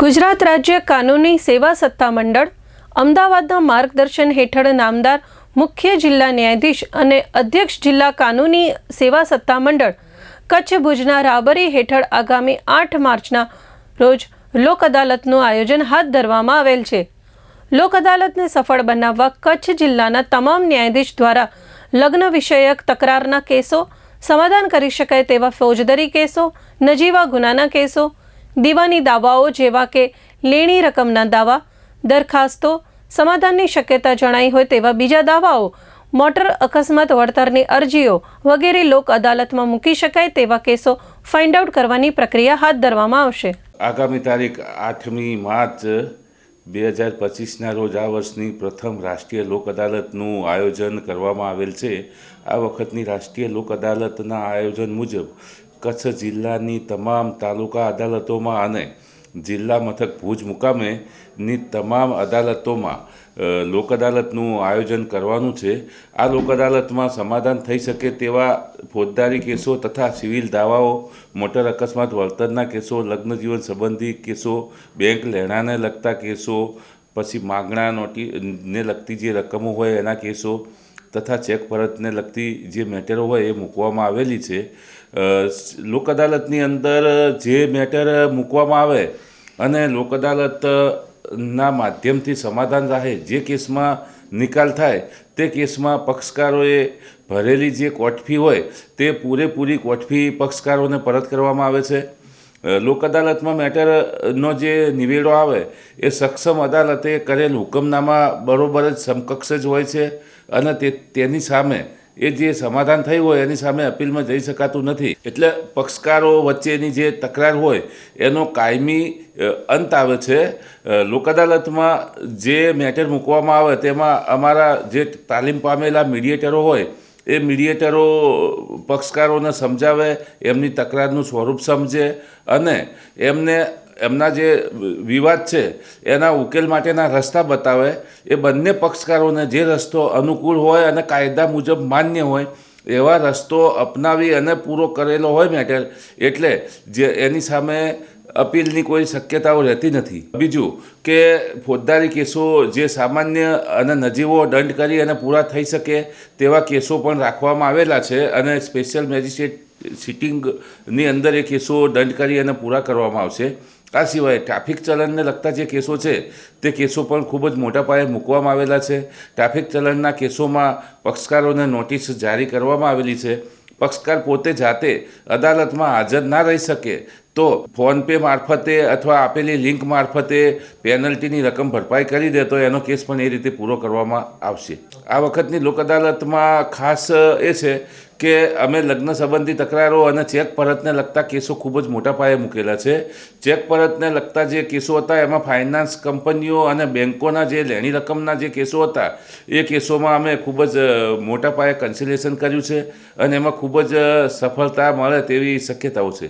ગુજરાત રાજ્ય કાનૂની સેવા સત્તા મંડળ અમદાવાદના માર્ગદર્શન હેઠળ નામદાર મુખ્ય જિલ્લા ન્યાયાધીશ અને અધ્યક્ષ જિલ્લા કાનૂની સેવા સત્તા મંડળ કચ્છ ભુજના રાબરી હેઠળ આગામી 8 માર્ચના રોજ લોક અદાલતનું આયોજન હાથ ધરવામાં આવેલ છે। લોક અદાલતને સફળ બનાવવા કચ્છ જિલ્લાના તમામ ન્યાયાધીશ દ્વારા લગ્ન વિષયક તકરારના કેસો, સમાધાન કરી શકાય તેવા ફોજદારી કેસો, નજીવા ગુનાના કેસો, દીવાની દાવાઓ જેવા કે લેણી રકમના દાવા, દરખાસ્તો, સમાધાનની શક્યતા જણાઈ હોય તેવા બીજા દાવાઓ, મોટર અકસ્માત વળતરની અરજીઓ વગેરે લોક અદાલતમાં મૂકી શકાય તેવા કેસો ફાઇન્ડ આઉટ કરવાની પ્રક્રિયા હાથ ધરવામાં આવશે। આગામી તારીખ 8મી માર્ચ 2025ના રોજ આ વર્ષની પ્રથમ રાષ્ટ્રીય લોક અદાલતનું આયોજન કરવામાં આવેલ છે। આ વખતની રાષ્ટ્રીય લોક અદાલતના આયોજન મુજબ કચ્છ જિલ્લાની તમામ તાલુકા અદાલતોમાં અને જિલ્લા મથક ભુજ મુકામેની તમામ અદાલતોમાં લોક અદાલતનું આયોજન કરવાનું છે। આ લોક અદાલતમાં સમાધાન થઈ શકે તેવા ફોજદારી કેસો તથા સિવિલ દાવાઓ, મોટર અકસ્માત વળતરના કેસો, લગ્ન જીવન સંબંધી કેસો, બેંક લેણાને લગતા કેસો, પછી માગણા નોટિસને લગતી જે રકમો હોય એના કેસો તથા ચેક પરતને લગતી જે મેટરો હોય એ મૂકવામાં આવેલી છે। લોક અદાલતની અંદર જે મેટર મૂકવામાં આવે અને લોક અદાલતના માધ્યમથી સમાધાન રહે, જે કેસમાં નિકાલ થાય તે કેસમાં પક્ષકારોએ ભરેલી જે કોર્ટ ફી હોય તે પૂરેપૂરી કોર્ટ ફી પક્ષકારોને પરત કરવામાં આવે છે। લોક અદાલતમાં મેટરનો જે નિવેડો આવે એ સક્ષમ અદાલતે કરેલ હુકમનામા બરોબર જ સમકક્ષ જ હોય છે અને તેની સામે એ જે સમાધાન થયું હોય એની સામે અપીલમાં જઈ શકાતું નથી। એટલે પક્ષકારો વચ્ચેની જે તકરાર હોય એનો કાયમી અંત આવે છે। લોક અદાલતમાં જે મેટર મૂકવામાં આવે તેમાં અમારા જે તાલીમ પામેલા મીડિયેટરો હોય એ મીડિયેટરો પક્ષકારોને સમજાવે, એમની તકરારનું સ્વરૂપ સમજે અને એમના જે વિવાદ છે એના ઉકેલ માટેના રસ્તા બતાવે। એ બંને પક્ષકારોને જે રસ્તો અનુકૂળ હોય અને કાયદા મુજબ માન્ય હોય એવા રસ્તો અપનાવી અને પૂરો કરેલો હોય મેટર, એટલે જે એની સામે અપીલની કોઈ શક્યતાઓ રહેતી નથી। બીજું કે ફોજદારી કેસો જે સામાન્ય અને નજીવો દંડ કરી અને પૂરા થઈ શકે તેવા કેસો પણ રાખવામાં આવેલા છે અને સ્પેશિયલ મેજિસ્ટ્રેટ સિટિંગની અંદર એ કેસો દંડ કરી અને પૂરા કરવામાં આવશે। આ સિવાય ટ્રાફિક ચલણને લગતા જે કેસો છે તે કેસો પણ ખૂબ જ મોટા પાયે મૂકવામાં આવેલા છે। ટ્રાફિક ચલણના કેસોમાં પક્ષકારોને નોટિસ જારી કરવામાં આવેલી છે। પક્ષકાર પોતે જાતે અદાલતમાં હાજર ના રહી શકે તો ફોનપે મારફતે અથવા આપેલી લિંક મારફતે પેનલ્ટીની રકમ ભરપાઈ કરી દે તો એનો કેસ પણ એ રીતે પૂરો કરવામાં આવશે। આ વખતની લોક અદાલતમાં ખાસ એ છે કે અમે લગ્ન સંબંધી તકરારો અને ચેક પરતને લગતા કેસો ખૂબ જ મોટા પાયે મૂકેલા છે। ચેક પરતને લગતા જે કેસો હતા એમાં ફાઇનાન્સ કંપનીઓ અને બેન્કોના જે લેણી રકમના જે કેસો હતા એ કેસોમાં અમે ખૂબ જ મોટા પાયે કન્સિલેશન કર્યું છે અને એમાં ખૂબ જ સફળતા મળે તેવી શક્યતાઓ છે।